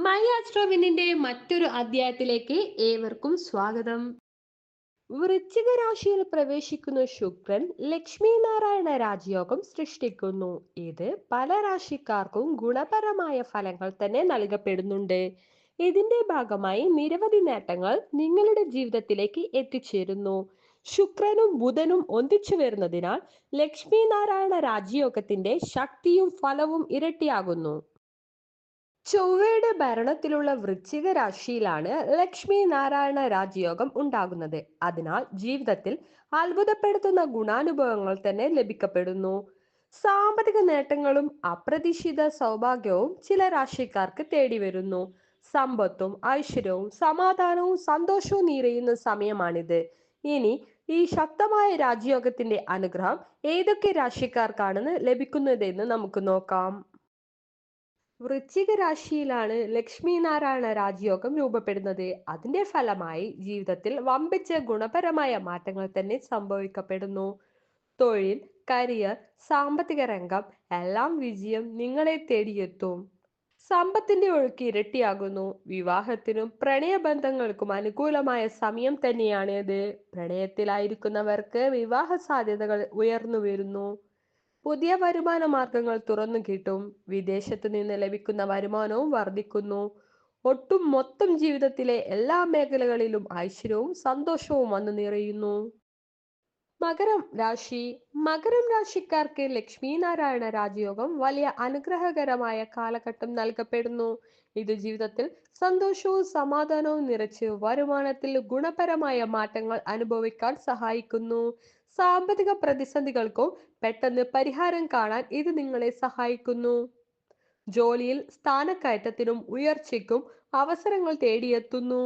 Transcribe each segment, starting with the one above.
My ആസ്ട്രോവിനിന്റെ മറ്റൊരു അധ്യായത്തിലേക്ക് ഏവർക്കും സ്വാഗതം. വൃശ്ചിക രാശിയിൽ പ്രവേശിക്കുന്ന ശുക്രൻ ലക്ഷ്മി നാരായണ രാജയോഗം സൃഷ്ടിക്കുന്നു. ഇത് പല രാശിക്കാർക്കും ഗുണപരമായ ഫലങ്ങൾ തന്നെ നൽകപ്പെടുന്നുണ്ട്. ഇതിന്റെ ഭാഗമായി നിരവധി നേട്ടങ്ങൾ നിങ്ങളുടെ ജീവിതത്തിലേക്ക് എത്തിച്ചേരുന്നു. ശുക്രനും ബുധനും ഒന്നിച്ചു വരുന്നതിനാൽ ലക്ഷ്മി നാരായണ രാജയോഗത്തിന്റെ ശക്തിയും ഫലവും ഇരട്ടിയാകുന്നു. ചൊവ്വയുടെ ഭരണത്തിലുള്ള വൃശ്ചിക രാശിയിലാണ് ലക്ഷ്മി നാരായണ രാജയോഗം ഉണ്ടാകുന്നത്. അതിനാൽ ജീവിതത്തിൽ അത്ഭുതപ്പെടുത്തുന്ന ഗുണാനുഭവങ്ങൾ തന്നെ ലഭിക്കപ്പെടുന്നു. സാമ്പത്തിക നേട്ടങ്ങളും അപ്രതീക്ഷിത സൗഭാഗ്യവും ചില രാശിക്കാർക്ക് തേടി വരുന്നു. സമ്പത്തും ഐശ്വര്യവും സമാധാനവും സന്തോഷവും നിറയുന്ന സമയമാണിത്. ഇനി ഈ ശക്തമായ രാജയോഗത്തിന്റെ അനുഗ്രഹം ഏതൊക്കെ രാശിക്കാർക്കാണെന്ന് ലഭിക്കുന്നതെന്ന് നമുക്ക് നോക്കാം. വൃശ്ചിക രാശിയിലാണ് ലക്ഷ്മി നാരായണ രാജയോഗം രൂപപ്പെടുന്നത്. അതിന്റെ ഫലമായി ജീവിതത്തിൽ വമ്പിച്ച ഗുണപരമായ മാറ്റങ്ങൾ തന്നെ സംഭവിക്കപ്പെടുന്നു. തൊഴിൽ, കരിയർ, സാമ്പത്തിക രംഗം എല്ലാം വിജയം നിങ്ങളെ തേടിയെത്തും. സമ്പത്തിന്റെ ഒഴുക്ക് ഇരട്ടിയാകുന്നു. വിവാഹത്തിനും പ്രണയബന്ധങ്ങൾക്കും അനുകൂലമായ സമയം തന്നെയാണിത്. പ്രണയത്തിലായിരിക്കുന്നവർക്ക് വിവാഹ സാധ്യതകൾ ഉയർന്നു വരുന്നു. പുതിയ വരുമാന മാർഗങ്ങൾ തുറന്നു കിട്ടും. വിദേശത്ത് നിന്ന് ലഭിക്കുന്ന വരുമാനവും വർദ്ധിക്കുന്നു. ഒട്ടും മൊത്തം ജീവിതത്തിലെ എല്ലാ മേഖലകളിലും ഐശ്വര്യവും സന്തോഷവും വന്നു നിറയുന്നു. മകരം രാശി. മകരം രാശിക്കാർക്ക് ലക്ഷ്മി നാരായണ രാജയോഗം വലിയ അനുഗ്രഹകരമായ കാലഘട്ടം നൽകപ്പെടുന്നു. ഇത് ജീവിതത്തിൽ സന്തോഷവും സമാധാനവും നിറച്ച് വരുമാനത്തിൽ ഗുണപരമായ മാറ്റങ്ങൾ അനുഭവിക്കാൻ സഹായിക്കുന്നു. സാമ്പത്തിക പ്രതിസന്ധികൾക്കും പെട്ടെന്ന് പരിഹാരം കാണാൻ ഇത് നിങ്ങളെ സഹായിക്കുന്നു. ജോലിയിൽ സ്ഥാനക്കയറ്റത്തിനും ഉയർച്ചയ്ക്കും അവസരങ്ങൾ തേടിയെത്തുന്നു.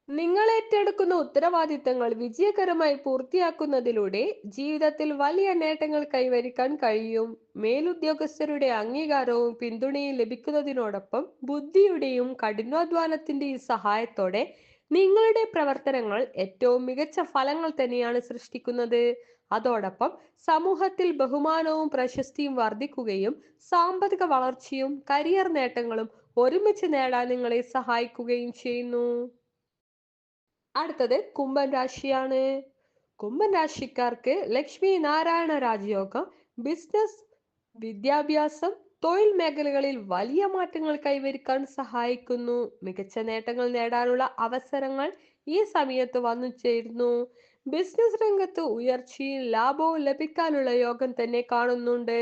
നിങ്ങൾ ഏറ്റെടുക്കുന്ന ഉത്തരവാദിത്തങ്ങൾ വിജയകരമായി പൂർത്തിയാക്കുന്നതിലൂടെ ജീവിതത്തിൽ വലിയ നേട്ടങ്ങൾ കൈവരിക്കാൻ കഴിയും. മേലുദ്യോഗസ്ഥരുടെ അംഗീകാരവും പിന്തുണയും ലഭിക്കുന്നതിനോടൊപ്പം ബുദ്ധിയുടെയും കഠിനാധ്വാനത്തിന്റെയും സഹായത്തോടെ നിങ്ങളുടെ പ്രവർത്തനങ്ങൾ ഏറ്റവും മികച്ച ഫലങ്ങൾ തന്നെയാണ് സൃഷ്ടിക്കുന്നത്. അതോടൊപ്പം സമൂഹത്തിൽ ബഹുമാനവും പ്രശസ്തിയും വർദ്ധിക്കുകയും സാമ്പത്തിക വളർച്ചയും കരിയർ നേട്ടങ്ങളും ഒരുമിച്ച് നേടാൻ നിങ്ങളെ സഹായിക്കുകയും ചെയ്യുന്നു. അടുത്തത് കുംഭൻ രാശിയാണ്. കുംഭൻ രാശിക്കാർക്ക് ലക്ഷ്മി നാരായണ രാജയോഗം ബിസിനസ്, വിദ്യാഭ്യാസം, തൊഴിൽ മേഖലകളിൽ വലിയ മാറ്റങ്ങൾ കൈവരിക്കാൻ സഹായിക്കുന്നു. മികച്ച നേട്ടങ്ങൾ നേടാനുള്ള അവസരങ്ങൾ ഈ സമയത്ത് വന്നു ചേരുന്നു. ബിസിനസ് രംഗത്ത് ഉയർച്ചയും ലാഭവും ലഭിക്കാനുള്ള യോഗം തന്നെ കാണുന്നുണ്ട്.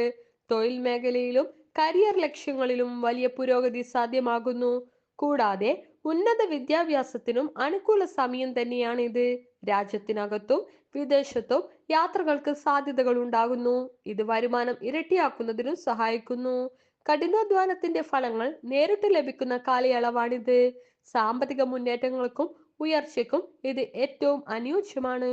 തൊഴിൽ മേഖലയിലും കരിയർ ലക്ഷ്യങ്ങളിലും വലിയ പുരോഗതി സാധ്യമാകുന്നു. കൂടാതെ ഉന്നത വിദ്യാഭ്യാസത്തിനും അനുകൂല സമയം തന്നെയാണിത്. രാജ്യത്തിനകത്തും വിദേശത്തും യാത്രകൾക്ക് സാധ്യതകൾ ഉണ്ടാകുന്നു. ഇത് വരുമാനം ഇരട്ടിയാക്കുന്നതിനും സഹായിക്കുന്നു. കഠിനാധ്വാനത്തിന്റെ ഫലങ്ങൾ നേരിട്ട് ലഭിക്കുന്ന കാലയളവാണിത്. സാമ്പത്തിക മുന്നേറ്റങ്ങൾക്കും ഉയർച്ചയ്ക്കും ഇത് ഏറ്റവും അനുയോജ്യമാണ്.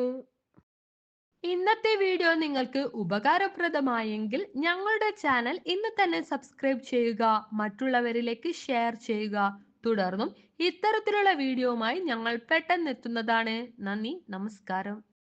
ഇന്നത്തെ വീഡിയോ നിങ്ങൾക്ക് ഉപകാരപ്രദമായെങ്കിൽ ഞങ്ങളുടെ ചാനൽ ഇന്ന് തന്നെ സബ്സ്ക്രൈബ് ചെയ്യുക, മറ്റുള്ളവരിലേക്ക് ഷെയർ ചെയ്യുക. തുടർന്നും ഇത്തരത്തിലുള്ള വീഡിയോയുമായി ഞങ്ങൾ പെട്ടെന്ന് എത്തുന്നതാണ്. നന്ദി, നമസ്കാരം.